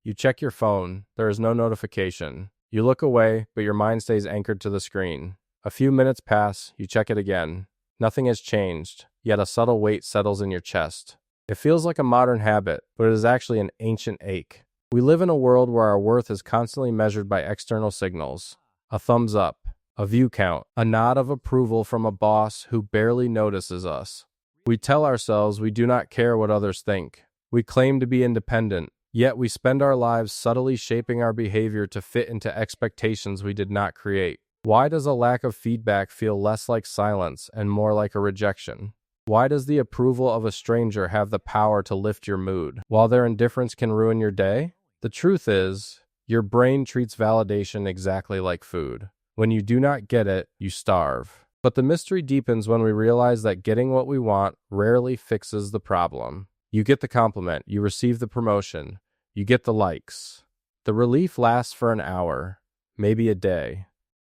You check your phone, there is no notification. You look away, but your mind stays anchored to the screen. A few minutes pass, you check it again. Nothing has changed, yet a subtle weight settles in your chest. It feels like a modern habit, but it is actually an ancient ache. We live in a world where our worth is constantly measured by external signals. A thumbs up, a view count, a nod of approval from a boss who barely notices us. We tell ourselves we do not care what others think. We claim to be independent, yet we spend our lives subtly shaping our behavior to fit into expectations we did not create. Why does a lack of feedback feel less like silence and more like a rejection? Why does the approval of a stranger have the power to lift your mood, while their indifference can ruin your day? The truth is, your brain treats validation exactly like food. When you do not get it, you starve. But the mystery deepens when we realize that getting what we want rarely fixes the problem. You get the compliment, you receive the promotion, you get the likes. The relief lasts for an hour, maybe a day.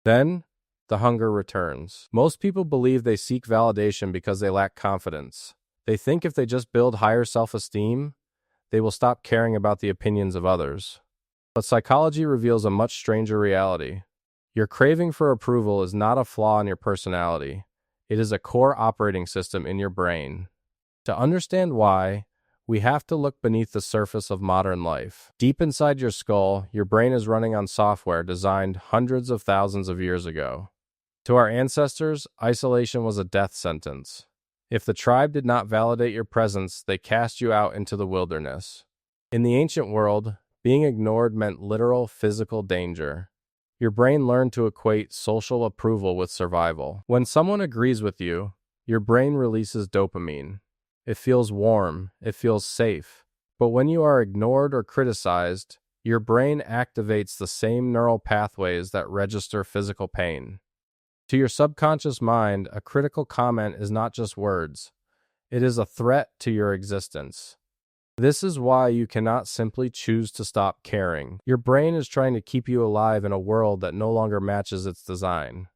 Then, the hunger returns. Most people believe they seek validation because they lack confidence. They think if they just build higher self-esteem, they will stop caring about the opinions of others. But psychology reveals a much stranger reality. Your craving for approval is not a flaw in your personality. It is a core operating system in your brain. To understand why, we have to look beneath the surface of modern life. Deep inside your skull, your brain is running on software designed hundreds of thousands of years ago. To our ancestors, isolation was a death sentence. If the tribe did not validate your presence, they cast you out into the wilderness. In the ancient world, being ignored meant literal physical danger. Your brain learned to equate social approval with survival. When someone agrees with you, your brain releases dopamine. It feels warm, it feels safe. But when you are ignored or criticized, your brain activates the same neural pathways that register physical pain. To your subconscious mind, a critical comment is not just words. It is a threat to your existence. This is why you cannot simply choose to stop caring. Your brain is trying to keep you alive in a world that no longer matches its design.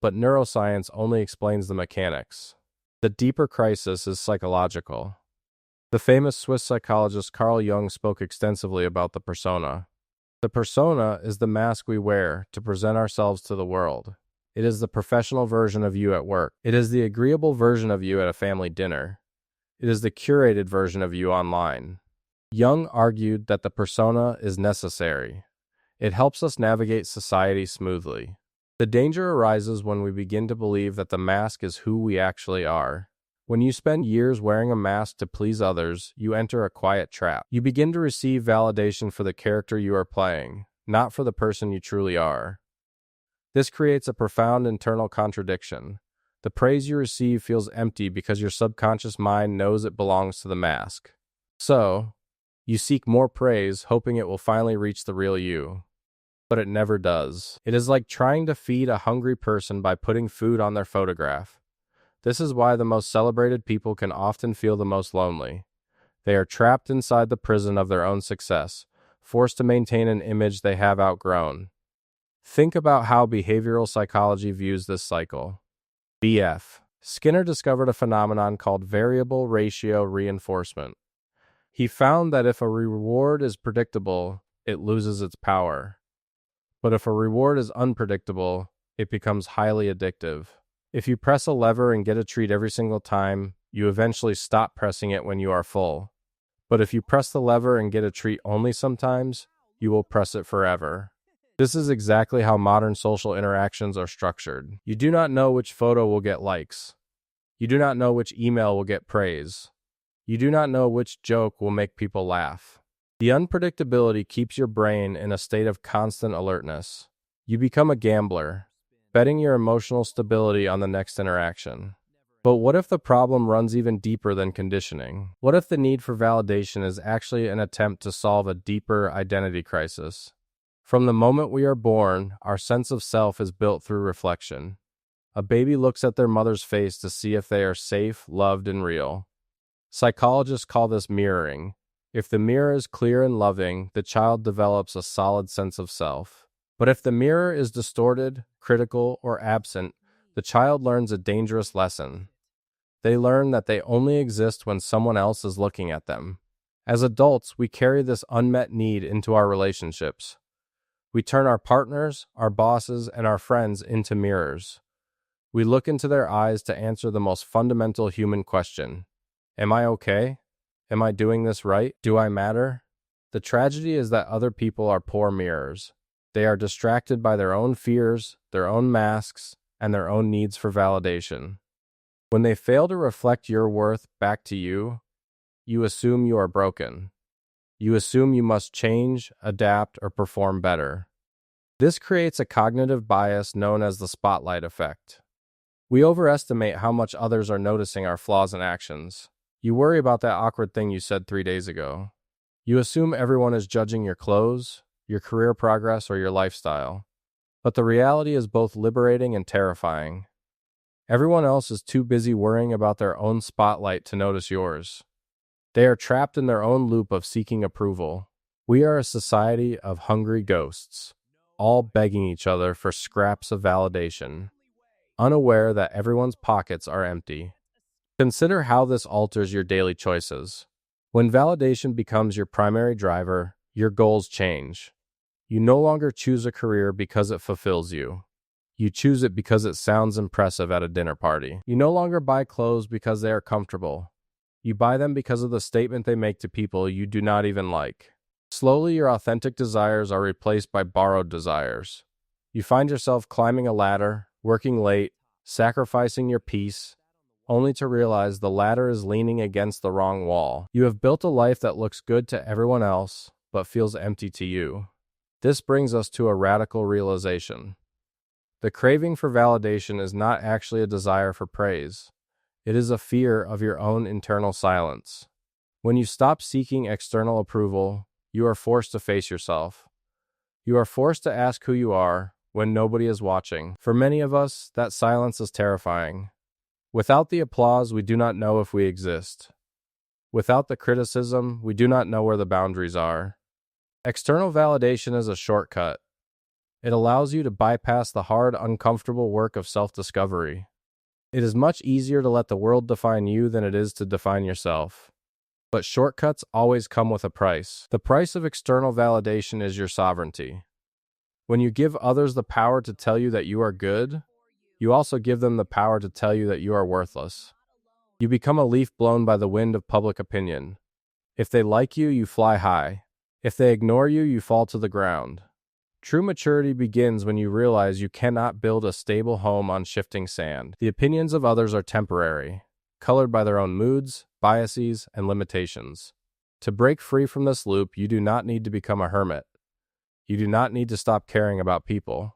But neuroscience only explains the mechanics. The deeper crisis is psychological. The famous Swiss psychologist Carl Jung spoke extensively about the persona. The persona is the mask we wear to present ourselves to the world. It is the professional version of you at work. It is the agreeable version of you at a family dinner. It is the curated version of you online. Jung argued that the persona is necessary. It helps us navigate society smoothly. The danger arises when we begin to believe that the mask is who we actually are. When you spend years wearing a mask to please others, you enter a quiet trap. You begin to receive validation for the character you are playing, not for the person you truly are. This creates a profound internal contradiction. The praise you receive feels empty because your subconscious mind knows it belongs to the mask. So, you seek more praise, hoping it will finally reach the real you. But it never does. It is like trying to feed a hungry person by putting food on their photograph. This is why the most celebrated people can often feel the most lonely. They are trapped inside the prison of their own success, forced to maintain an image they have outgrown. Think about how behavioral psychology views this cycle. BF. Skinner discovered a phenomenon called variable ratio reinforcement. He found that if a reward is predictable, it loses its power. But if a reward is unpredictable, it becomes highly addictive. If you press a lever and get a treat every single time, you eventually stop pressing it when you are full. But if you press the lever and get a treat only sometimes, you will press it forever. This is exactly how modern social interactions are structured. You do not know which photo will get likes. You do not know which email will get praise. You do not know which joke will make people laugh. The unpredictability keeps your brain in a state of constant alertness. You become a gambler, betting your emotional stability on the next interaction. But what if the problem runs even deeper than conditioning? What if the need for validation is actually an attempt to solve a deeper identity crisis? From the moment we are born, our sense of self is built through reflection. A baby looks at their mother's face to see if they are safe, loved, and real. Psychologists call this mirroring. If the mirror is clear and loving, the child develops a solid sense of self. But if the mirror is distorted, critical, or absent, the child learns a dangerous lesson. They learn that they only exist when someone else is looking at them. As adults, we carry this unmet need into our relationships. We turn our partners, our bosses, and our friends into mirrors. We look into their eyes to answer the most fundamental human question. Am I okay? Am I doing this right? Do I matter? The tragedy is that other people are poor mirrors. They are distracted by their own fears, their own masks, and their own needs for validation. When they fail to reflect your worth back to you, you assume you are broken. You assume you must change, adapt, or perform better. This creates a cognitive bias known as the spotlight effect. We overestimate how much others are noticing our flaws and actions. You worry about that awkward thing you said 3 days ago. You assume everyone is judging your clothes, your career progress, or your lifestyle. But the reality is both liberating and terrifying. Everyone else is too busy worrying about their own spotlight to notice yours. They are trapped in their own loop of seeking approval. We are a society of hungry ghosts, all begging each other for scraps of validation, unaware that everyone's pockets are empty. Consider how this alters your daily choices. When validation becomes your primary driver, your goals change. You no longer choose a career because it fulfills you. You choose it because it sounds impressive at a dinner party. You no longer buy clothes because they are comfortable. You buy them because of the statement they make to people you do not even like. Slowly, your authentic desires are replaced by borrowed desires. You find yourself climbing a ladder, working late, sacrificing your peace, only to realize the ladder is leaning against the wrong wall. You have built a life that looks good to everyone else, but feels empty to you. This brings us to a radical realization. The craving for validation is not actually a desire for praise. It is a fear of your own internal silence. When you stop seeking external approval, you are forced to face yourself. You are forced to ask who you are when nobody is watching. For many of us, that silence is terrifying. Without the applause, we do not know if we exist. Without the criticism, we do not know where the boundaries are. External validation is a shortcut. It allows you to bypass the hard, uncomfortable work of self-discovery. It is much easier to let the world define you than it is to define yourself. But shortcuts always come with a price. The price of external validation is your sovereignty. When you give others the power to tell you that you are good, you also give them the power to tell you that you are worthless. You become a leaf blown by the wind of public opinion. If they like you, you fly high. If they ignore you, you fall to the ground. True maturity begins when you realize you cannot build a stable home on shifting sand. The opinions of others are temporary, colored by their own moods, biases, and limitations. To break free from this loop, you do not need to become a hermit. You do not need to stop caring about people.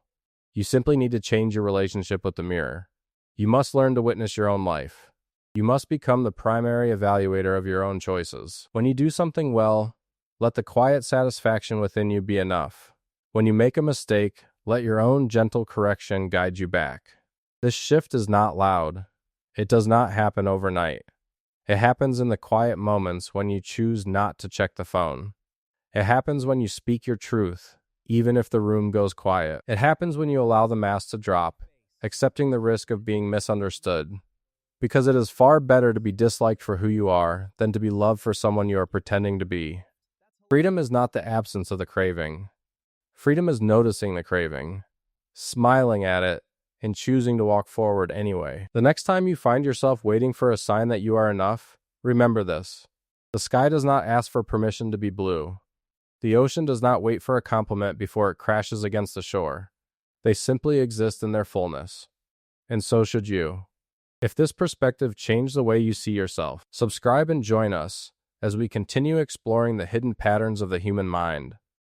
You simply need to change your relationship with the mirror. You must learn to witness your own life. You must become the primary evaluator of your own choices. When you do something well, let the quiet satisfaction within you be enough. When you make a mistake, let your own gentle correction guide you back. This shift is not loud. It does not happen overnight. It happens in the quiet moments when you choose not to check the phone. It happens when you speak your truth, even if the room goes quiet. It happens when you allow the mask to drop, accepting the risk of being misunderstood. Because it is far better to be disliked for who you are than to be loved for someone you are pretending to be. Freedom is not the absence of the craving. Freedom is noticing the craving, smiling at it, and choosing to walk forward anyway. The next time you find yourself waiting for a sign that you are enough, remember this. The sky does not ask for permission to be blue. The ocean does not wait for a compliment before it crashes against the shore. They simply exist in their fullness. And so should you. If this perspective changed the way you see yourself, subscribe and join us as we continue exploring the hidden patterns of the human mind.